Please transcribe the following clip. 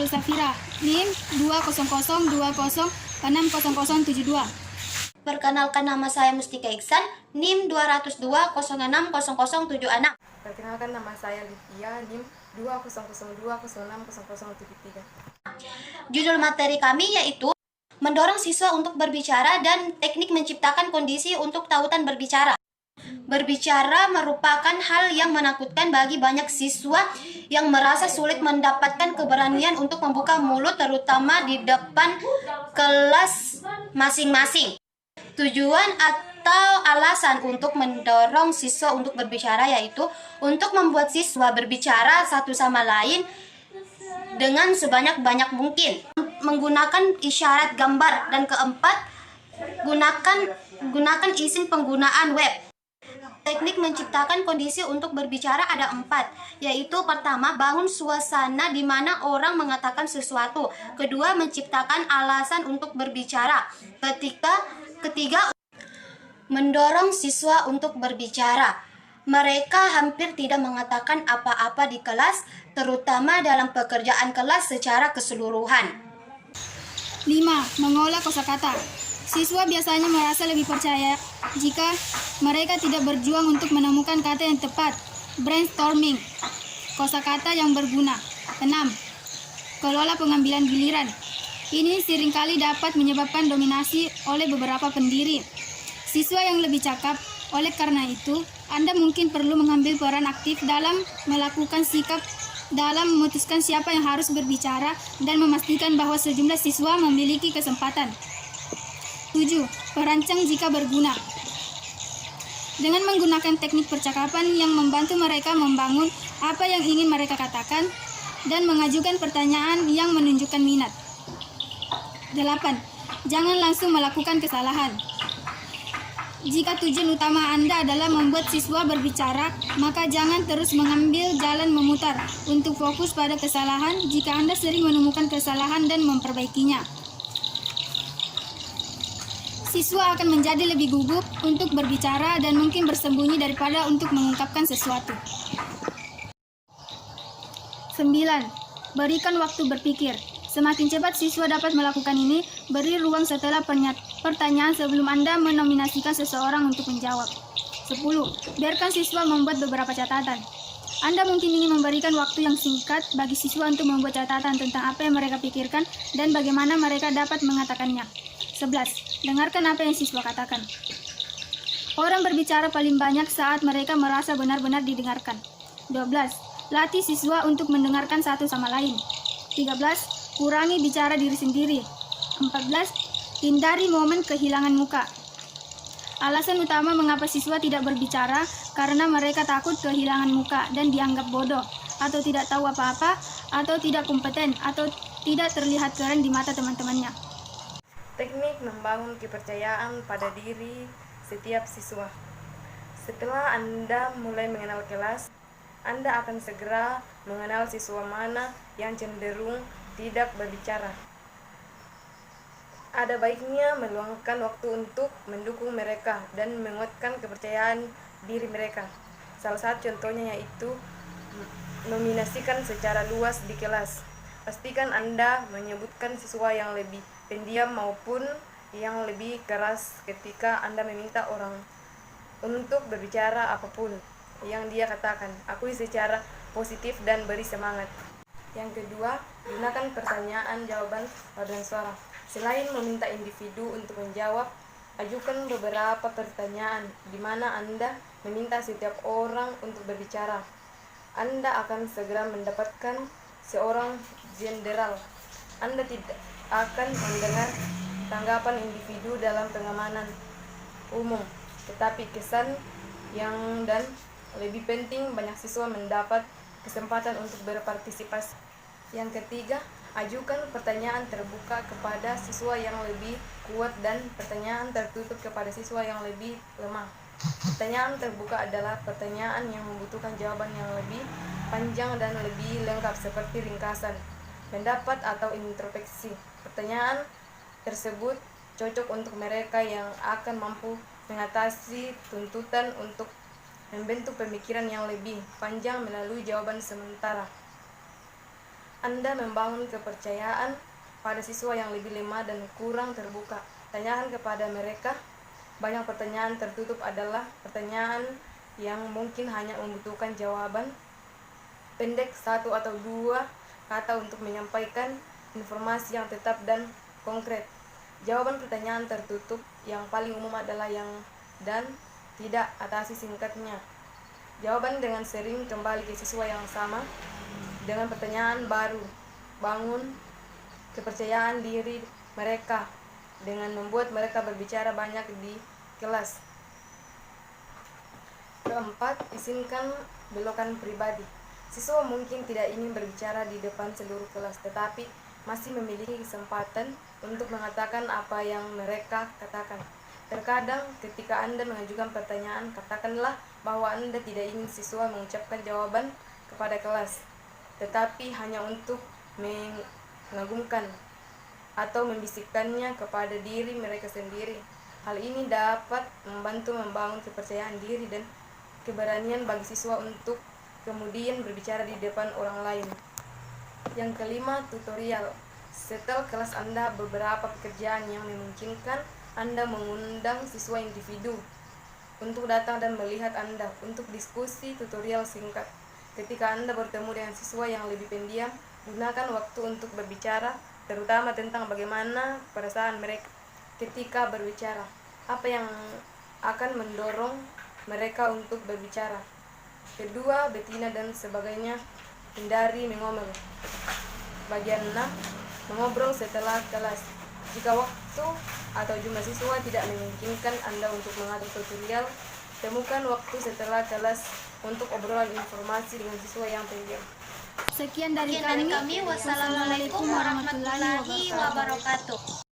Safira, NIM 200206072. Perkenalkan, nama saya Mustika Iksan, NIM 202060076. Perkenalkan, nama saya Livia, NIM 20020600073. Judul materi kami yaitu mendorong siswa untuk berbicara dan teknik menciptakan kondisi untuk tautan berbicara. Berbicara merupakan hal yang menakutkan bagi banyak siswa yang merasa sulit mendapatkan keberanian untuk membuka mulut, terutama di depan kelas masing-masing. Tujuan atau alasan untuk mendorong siswa untuk berbicara yaitu untuk membuat siswa berbicara satu sama lain dengan sebanyak-banyak mungkin, menggunakan isyarat gambar, dan keempat, gunakan izin penggunaan web. Teknik menciptakan kondisi untuk berbicara ada 4, yaitu pertama, bangun suasana di mana orang mengatakan sesuatu. Kedua, menciptakan alasan untuk berbicara. Ketiga, mendorong siswa untuk berbicara. Mereka hampir tidak mengatakan apa-apa di kelas, terutama dalam pekerjaan kelas secara keseluruhan. 5. Mengolah kosakata. Siswa biasanya merasa lebih percaya jika mereka tidak berjuang untuk menemukan kata yang tepat. Brainstorming kosakata yang berguna. 6. Kelola pengambilan giliran. Ini seringkali dapat menyebabkan dominasi oleh beberapa pendiri. Siswa yang lebih cakap, oleh karena itu, Anda mungkin perlu mengambil peran aktif dalam melakukan sikap dalam memutuskan siapa yang harus berbicara dan memastikan bahwa sejumlah siswa memiliki kesempatan. 7. Perancang jika berguna. Dengan menggunakan teknik percakapan yang membantu mereka membangun apa yang ingin mereka katakan dan mengajukan pertanyaan yang menunjukkan minat. 8. Jangan langsung melakukan kesalahan. Jika tujuan utama Anda adalah membuat siswa berbicara, maka jangan terus mengambil jalan memutar untuk fokus pada kesalahan jika Anda sering menemukan kesalahan dan memperbaikinya. Siswa akan menjadi lebih gugup untuk berbicara dan mungkin bersembunyi daripada untuk mengungkapkan sesuatu. 9. Berikan waktu berpikir. Semakin cepat siswa dapat melakukan ini, beri ruang setelah pertanyaan sebelum Anda menominasikan seseorang untuk menjawab. 10. Biarkan siswa membuat beberapa catatan. Anda mungkin ingin memberikan waktu yang singkat bagi siswa untuk membuat catatan tentang apa yang mereka pikirkan dan bagaimana mereka dapat mengatakannya. 11. Dengarkan apa yang siswa katakan. Orang berbicara paling banyak saat mereka merasa benar-benar didengarkan. 12. Latih siswa untuk mendengarkan satu sama lain. 13. Kurangi bicara diri sendiri. 14. Hindari momen kehilangan muka. Alasan utama mengapa siswa tidak berbicara karena mereka takut kehilangan muka dan dianggap bodoh, atau tidak tahu apa-apa, atau tidak kompeten, atau tidak terlihat keren di mata teman-temannya. Teknik membangun kepercayaan pada diri setiap siswa. Setelah Anda mulai mengenal kelas, Anda akan segera mengenal siswa mana yang cenderung tidak berbicara. Ada baiknya meluangkan waktu untuk mendukung mereka dan menguatkan kepercayaan diri mereka. Salah satu contohnya yaitu nominasikan secara luas di kelas. Pastikan Anda menyebutkan siswa yang lebih pendiam maupun yang lebih keras ketika Anda meminta orang untuk berbicara apapun yang dia katakan. Akui secara positif dan beri semangat. Yang kedua, gunakan pertanyaan-jawaban paduan suara. Selain meminta individu untuk menjawab, ajukan beberapa pertanyaan di mana Anda meminta setiap orang untuk berbicara. Anda akan segera mendapatkan seorang jenderal. Anda tidak akan mendengar tanggapan individu dalam pengamanan umum, tetapi kesan dan lebih penting banyak siswa mendapat kesempatan untuk berpartisipasi. Yang ketiga, ajukan pertanyaan terbuka kepada siswa yang lebih kuat dan pertanyaan tertutup kepada siswa yang lebih lemah. Pertanyaan terbuka adalah pertanyaan yang membutuhkan jawaban yang lebih panjang dan lebih lengkap seperti ringkasan, pendapat, atau introspeksi. Pertanyaan tersebut cocok untuk mereka yang akan mampu mengatasi tuntutan untuk membentuk pemikiran yang lebih panjang melalui jawaban sementara. Anda membangun kepercayaan pada siswa yang lebih lemah dan kurang terbuka. Tanyakan kepada mereka. Banyak pertanyaan tertutup adalah pertanyaan yang mungkin hanya membutuhkan jawaban pendek 1 atau 2 kata untuk menyampaikan informasi yang tetap dan konkret. Jawaban pertanyaan tertutup yang paling umum adalah yang dan tidak, atasi singkatnya. Jawaban dengan sering kembali ke siswa yang sama dengan pertanyaan baru. Bangun kepercayaan diri mereka dengan membuat mereka berbicara banyak di kelas. Keempat, izinkan belokan pribadi. Siswa mungkin tidak ingin berbicara di depan seluruh kelas, tetapi masih memiliki kesempatan untuk mengatakan apa yang mereka katakan. Terkadang ketika Anda mengajukan pertanyaan, katakanlah bahwa Anda tidak ingin siswa mengucapkan jawaban kepada kelas, tetapi hanya untuk mengagumkan atau membisikkannya kepada diri mereka sendiri. Hal ini dapat membantu membangun kepercayaan diri dan keberanian bagi siswa untuk kemudian berbicara di depan orang lain. Yang kelima, tutorial. Setelah kelas Anda beberapa pekerjaan yang memungkinkan Anda mengundang siswa individu untuk datang dan melihat Anda untuk diskusi tutorial singkat. Ketika Anda bertemu dengan siswa yang lebih pendiam, gunakan waktu untuk berbicara, terutama tentang bagaimana perasaan mereka ketika berbicara. Apa yang akan mendorong mereka untuk berbicara. Kedua, betina dan sebagainya. Hindari mengomel. Bagian 6, mengobrol setelah kelas. Jika waktu atau jumlah siswa tidak memungkinkan Anda untuk mengatur tutorial, temukan waktu setelah kelas untuk obrolan informasi dengan siswa yang pendiam. Sekian dari Sekian dari kami. kami. Wassalamualaikum warahmatullahi wabarakatuh.